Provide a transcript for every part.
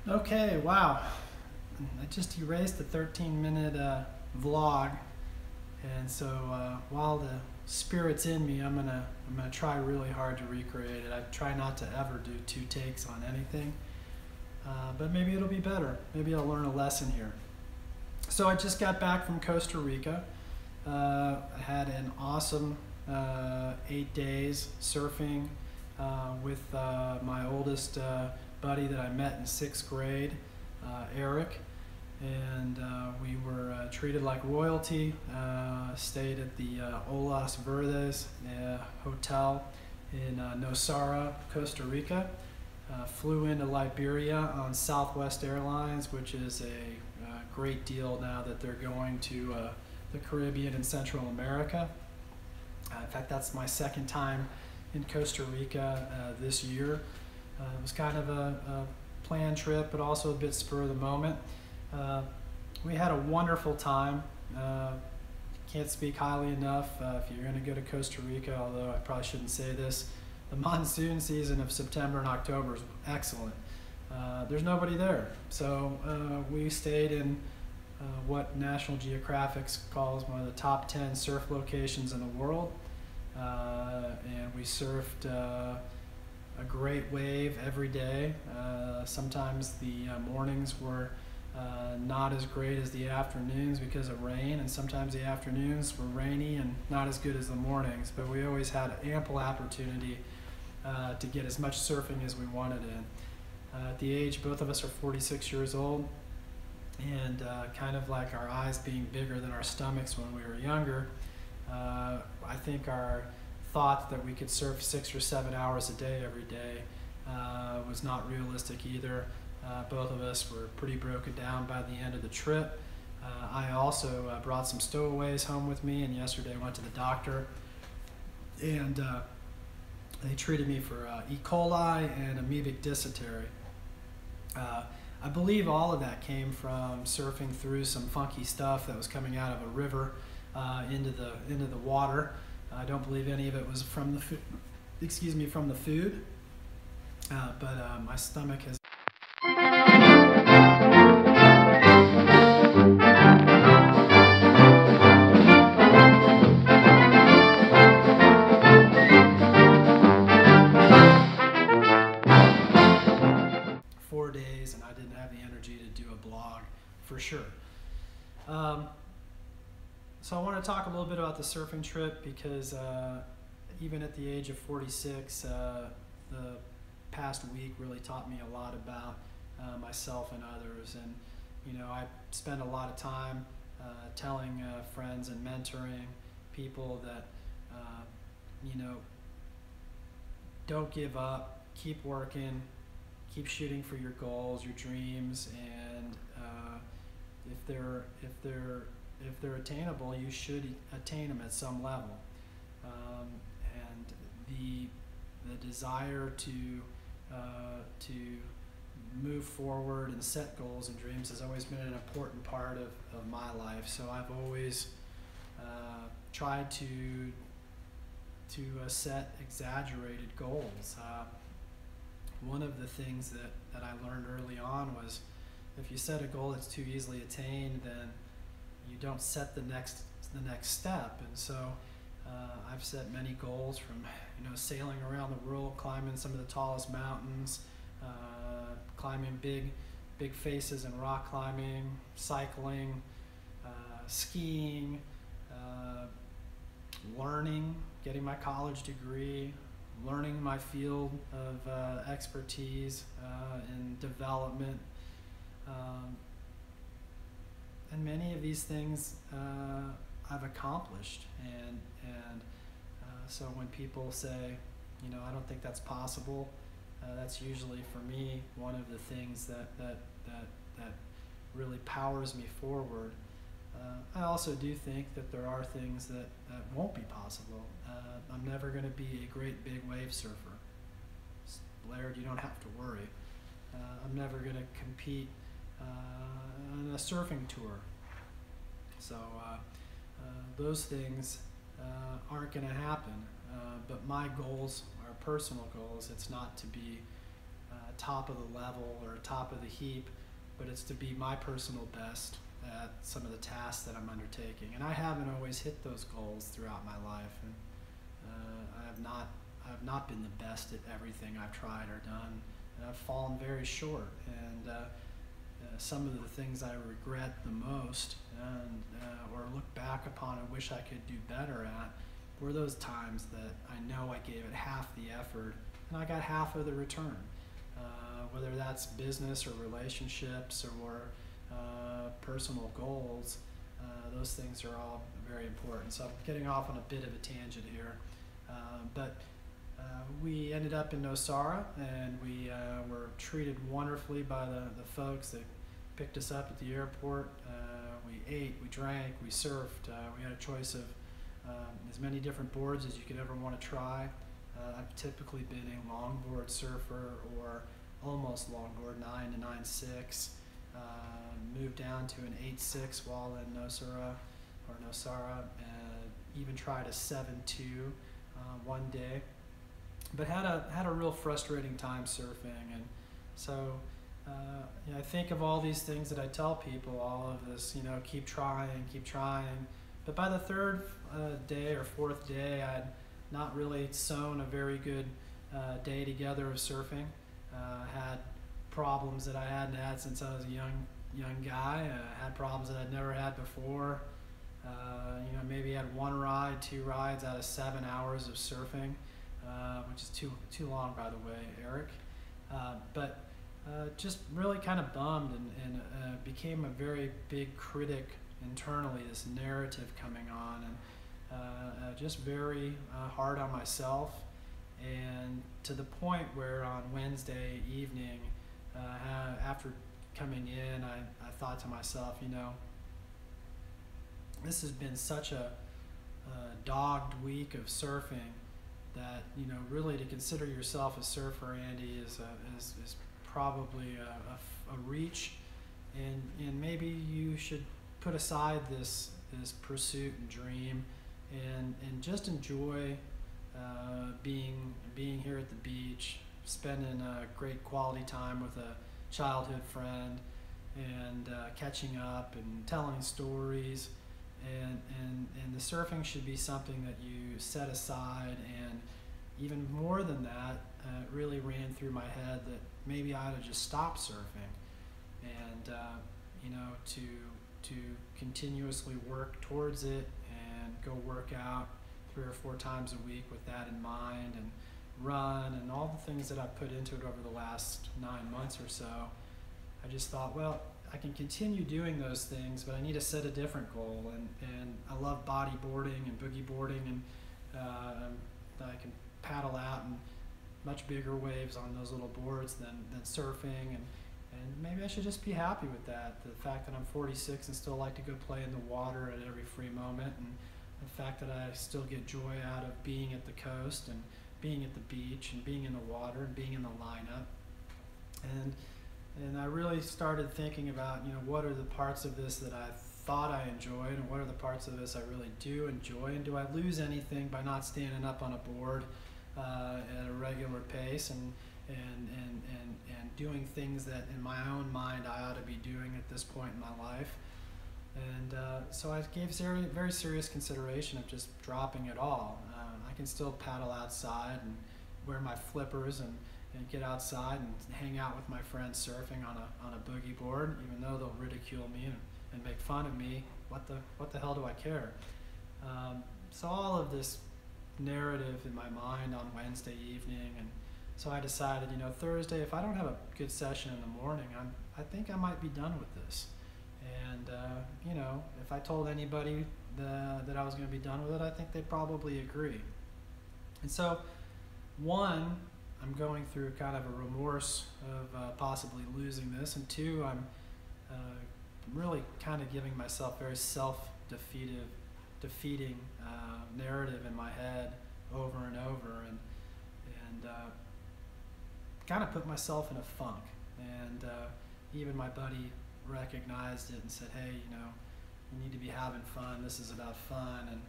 Okay, wow. I just erased the 13-minute vlog, and so while the spirit's in me, I'm gonna try really hard to recreate it. I try not to ever do 2 takes on anything, but maybe it'll be better. Maybe I'll learn a lesson here. So I just got back from Costa Rica. I had an awesome 8 days surfing with my oldest buddy that I met in 6th grade, Eric, and we were treated like royalty. Stayed at the Olas Verdes hotel in Nosara, Costa Rica. Flew into Liberia on Southwest Airlines, which is a great deal now that they're going to the Caribbean and Central America. In fact, that's my 2nd time in Costa Rica this year. It was kind of a planned trip, but also a bit spur of the moment. We had a wonderful time. Can't speak highly enough. If you're going to go to Costa Rica, although I probably shouldn't say this, the monsoon season of September and October is excellent. There's nobody there, so we stayed in what National Geographic calls one of the top 10 surf locations in the world, and we surfed a great wave every day. Sometimes the mornings were not as great as the afternoons because of rain, and sometimes the afternoons were rainy and not as good as the mornings, but we always had ample opportunity to get as much surfing as we wanted in. At the age, both of us are 46 years old, and kind of like our eyes being bigger than our stomachs when we were younger, I think our thought that we could surf 6 or 7 hours a day every day was not realistic either. Both of us were pretty broken down by the end of the trip. I also brought some stowaways home with me, and yesterday I went to the doctor, and they treated me for E. coli and amoebic dysentery. I believe all of that came from surfing through some funky stuff that was coming out of a river into the water. I don't believe any of it was from the food, from the food, but my stomach has. Days, and I didn't have the energy to do a blog for sure. So I want to talk a little bit about the surfing trip because even at the age of 46, the past week really taught me a lot about myself and others. And you know, I spend a lot of time telling friends and mentoring people that you know, don't give up, keep working, keep shooting for your goals, your dreams, and if they're attainable, you should attain them at some level. And the desire to move forward and set goals and dreams has always been an important part of my life. So I've always tried to set exaggerated goals. One of the things that I learned early on was if you set a goal that's too easily attained, then you don't set the next step. And so I've set many goals, from sailing around the world, climbing some of the tallest mountains, climbing big faces in rock climbing, cycling, skiing, learning, getting my college degree, learning my field of expertise in development, and many of these things I've accomplished, and so when people say, I don't think that's possible, that's usually for me one of the things that really powers me forward. I also do think that there are things that won't be possible. I'm never going to be a great big wave surfer. Laird, you don't have to worry. I'm never going to compete on a surfing tour. So those things aren't going to happen. But my goals are personal goals. It's not to be top of the level or top of the heap, but it's to be my personal best at some of the tasks that I'm undertaking. And I haven't always hit those goals throughout my life, and I have not been the best at everything I've tried or done, and I've fallen very short. And some of the things I regret the most, and or look back upon and wish I could do better at, were those times that I know I gave it half the effort and I got half of the return. Whether that's business or relationships or personal goals, those things are all very important. So I'm getting off on a bit of a tangent here, but we ended up in Nosara, and we were treated wonderfully by the folks that picked us up at the airport. We ate, we drank, we surfed. We had a choice of as many different boards as you could ever want to try. I've typically been a longboard surfer, or almost longboard, 9 to 9.6. Moved down to an 8.6 while in Nosara, even tried a 7.2 one day, but had a real frustrating time surfing. And so I think of all these things that I tell people, all of this, keep trying. But by the third day or fourth day, I'd not really sewn a very good day together of surfing. Had problems that I hadn't had since I was a young guy. Had problems that I'd never had before. Maybe had one ride, 2 rides out of 7 hours of surfing, which is too long, by the way, Eric. But just really kind of bummed, and became a very big critic internally, this narrative coming on, and just very hard on myself, and to the point where on Wednesday evening, after coming in, I thought to myself, this has been such a dogged week of surfing that, really to consider yourself a surfer, Andy, is probably a reach, and maybe you should put aside this pursuit and dream, and just enjoy being here at the beach, spending a great quality time with a childhood friend, and catching up and telling stories, and the surfing should be something that you set aside. And even more than that, it really ran through my head that maybe I ought to just stop surfing, and to continuously work towards it, and go work out 3 or 4 times a week with that in mind, and run, and all the things that I've put into it over the last 9 months or so. I just thought, well, I can continue doing those things, but I need to set a different goal. And I love bodyboarding and boogie boarding, and I can paddle out in much bigger waves on those little boards than surfing, and maybe I should just be happy with that. The fact that I'm 46 and still like to go play in the water at every free moment, and the fact that I still get joy out of being at the coast, and being at the beach, and being in the water, and being in the lineup. And I really started thinking about, what are the parts of this that I thought I enjoyed, and what are the parts of this I really do enjoy, and do I lose anything by not standing up on a board at a regular pace, and doing things that in my own mind I ought to be doing at this point in my life. And so I gave very serious consideration of just dropping it all. I can still paddle outside and wear my flippers, and get outside and hang out with my friends surfing on a boogie board, even though they'll ridicule me and make fun of me. What the hell do I care? So all of this narrative in my mind on Wednesday evening, and so I decided, Thursday, if I don't have a good session in the morning, I think I might be done with this. And if I told anybody that I was going to be done with it, I think they'd probably agree. And so, one, I'm going through kind of a remorse of possibly losing this, and 2, I'm really kind of giving myself very defeating narrative in my head over and over, and kind of put myself in a funk. And even my buddy recognized it and said, hey, you need to be having fun. This is about fun.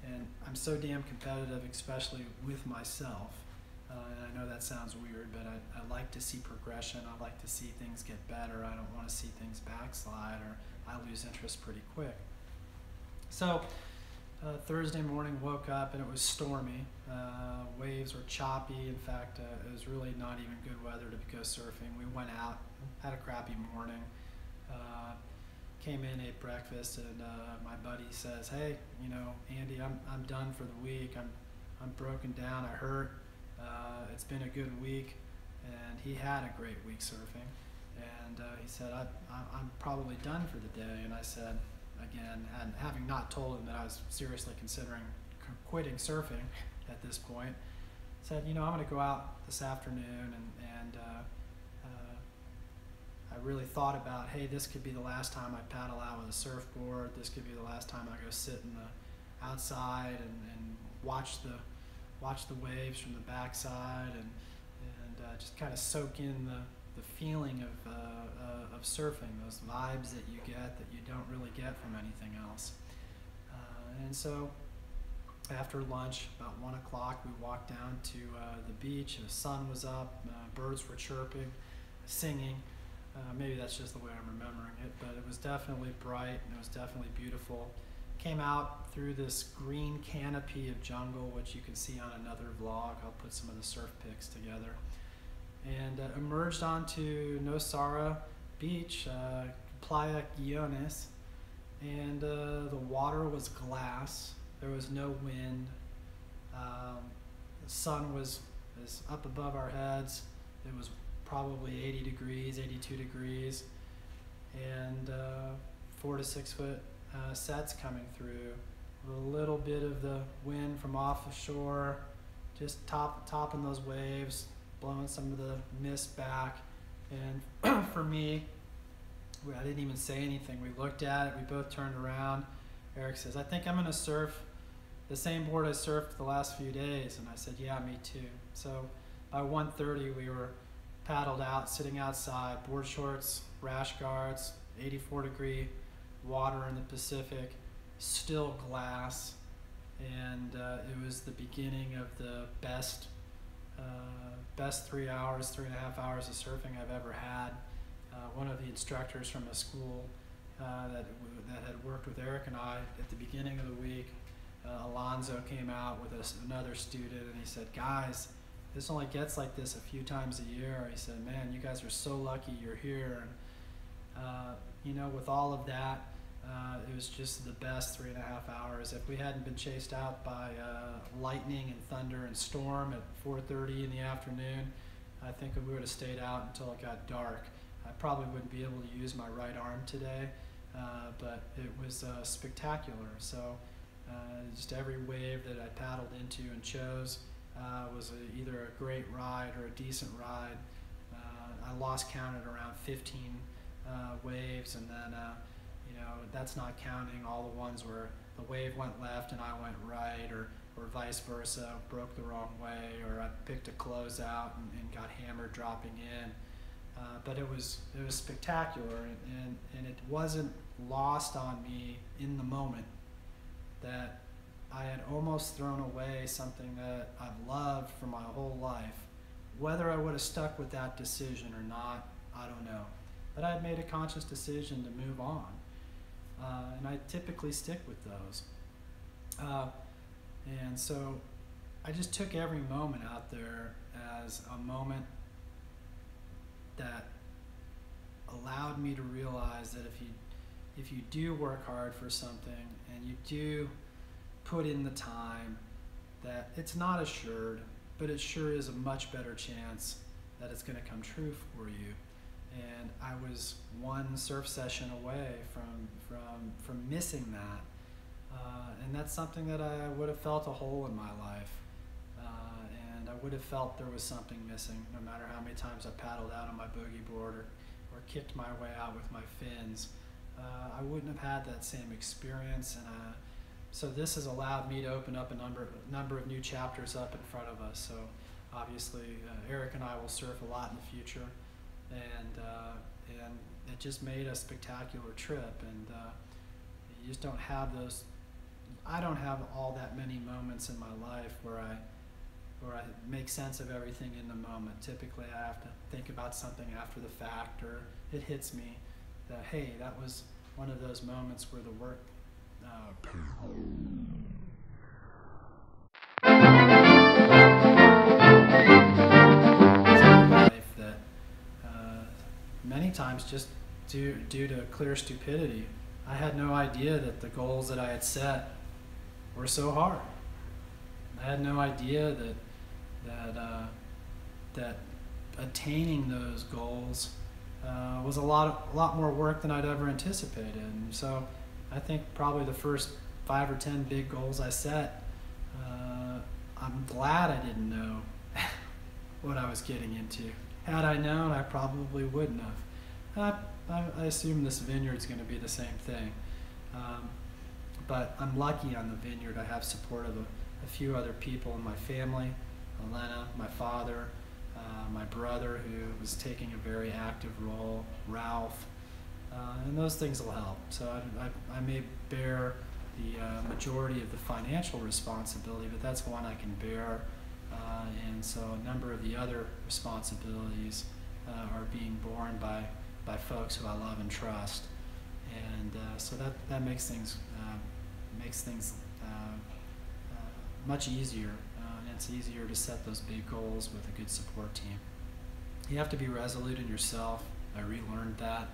And I'm so damn competitive, especially with myself. And I know that sounds weird, but I like to see progression. I like to see things get better. I don't want to see things backslide, or I lose interest pretty quick. So Thursday morning, woke up and it was stormy. Waves were choppy. In fact, it was really not even good weather to go surfing. We went out, had a crappy morning. Came in, ate breakfast, and my buddy says, "Hey, Andy, I'm done for the week. I'm broken down. I hurt. It's been a good week," and he had a great week surfing. And he said, I'm probably done for the day. And I said, again, and having not told him that I was seriously considering quitting surfing at this point, said, I'm going to go out this afternoon, and I really thought about, hey, this could be the last time I paddle out with a surfboard. This could be the last time I go sit in the outside and watch the waves from the backside, and just kind of soak in the feeling of surfing, those vibes that you get that you don't really get from anything else. And so after lunch, about 1 o'clock, we walked down to the beach. The sun was up, birds were chirping, singing. Maybe that's just the way I'm remembering it, but it was definitely bright and it was definitely beautiful. Came out through this green canopy of jungle, which you can see on another vlog. I'll put some of the surf pics together. And emerged onto Nosara Beach, Playa Guiones, and the water was glass. There was no wind. The sun was up above our heads. It was probably 80 degrees, 82 degrees, and 4 to 6 foot sets coming through. A little bit of the wind from off the shore, just topping those waves, blowing some of the mist back. And for me, I didn't even say anything. We looked at it, we both turned around. Eric says, "I think I'm gonna surf the same board I surfed the last few days." And I said, "Yeah, me too." So by 1:30 we were paddled out, sitting outside, board shorts, rash guards, 84-degree water in the Pacific, still glass, and it was the beginning of the best 3 hours, 3.5 hours of surfing I've ever had. One of the instructors from a school that had worked with Eric and I at the beginning of the week, Alonzo, came out with another student, and he said, "Guys, this only gets like this a few times a year." He said, "Man, you guys are so lucky you're here." And with all of that, it was just the best 3.5 hours. If we hadn't been chased out by lightning and thunder and storm at 4:30 in the afternoon, I think we would have stayed out until it got dark. I probably wouldn't be able to use my right arm today, but it was spectacular. So just every wave that I paddled into and chose was either a great ride or a decent ride. I lost count at around 15 waves, and then that's not counting all the ones where the wave went left and I went right, or vice versa, broke the wrong way, or I picked a closeout and got hammered dropping in. But it was spectacular, and it wasn't lost on me in the moment that I had almost thrown away something that I've loved for my whole life. Whether I would have stuck with that decision or not, I don't know. But I had made a conscious decision to move on. And I typically stick with those. And so I just took every moment out there as a moment that allowed me to realize that if you do work hard for something and you do put in the time, that it's not assured, but it sure is a much better chance that it's going to come true for you. And I was one surf session away from missing that, and that's something that I would have felt a hole in my life, and I would have felt there was something missing no matter how many times I paddled out on my boogie board or kicked my way out with my fins. I wouldn't have had that same experience, and so this has allowed me to open up a number of new chapters up in front of us. So obviously Eric and I will surf a lot in the future, and it just made a spectacular trip, and you just don't have those. I don't have all that many moments in my life where or I make sense of everything in the moment. Typically I have to think about something after the fact, or it hits me that, hey, that was one of those moments where the work life that many times just due to clear stupidity. I had no idea that the goals that I had set were so hard. I had no idea that attaining those goals was a lot more work than I'd ever anticipated. And so I think probably the first 5 or 10 big goals I set, I'm glad I didn't know what I was getting into. Had I known, I probably wouldn't have. I assume this vineyard's going to be the same thing. But I'm lucky on the vineyard. I have support of a few other people in my family, Elena, my father, my brother who was taking a very active role, Ralph, and those things will help. So I may bear the majority of the financial responsibility, but that's one I can bear. And so a number of the other responsibilities are being borne by folks who I love and trust. And so that makes things much easier, and it's easier to set those big goals with a good support team. You have to be resolute in yourself. I relearned that,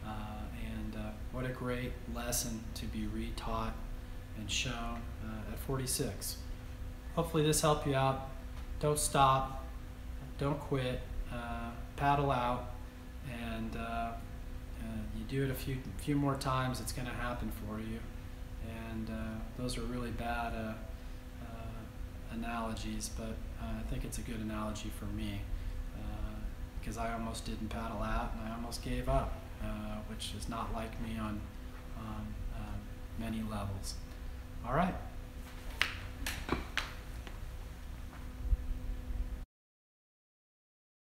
and what a great lesson to be retaught and shown at 46. Hopefully this helped you out. Don't stop, don't quit, paddle out, and you do it a few more times, it's going to happen for you. And those are really bad analogies, but I think it's a good analogy for me, because I almost didn't paddle out and I almost gave up, which is not like me on many levels. All right.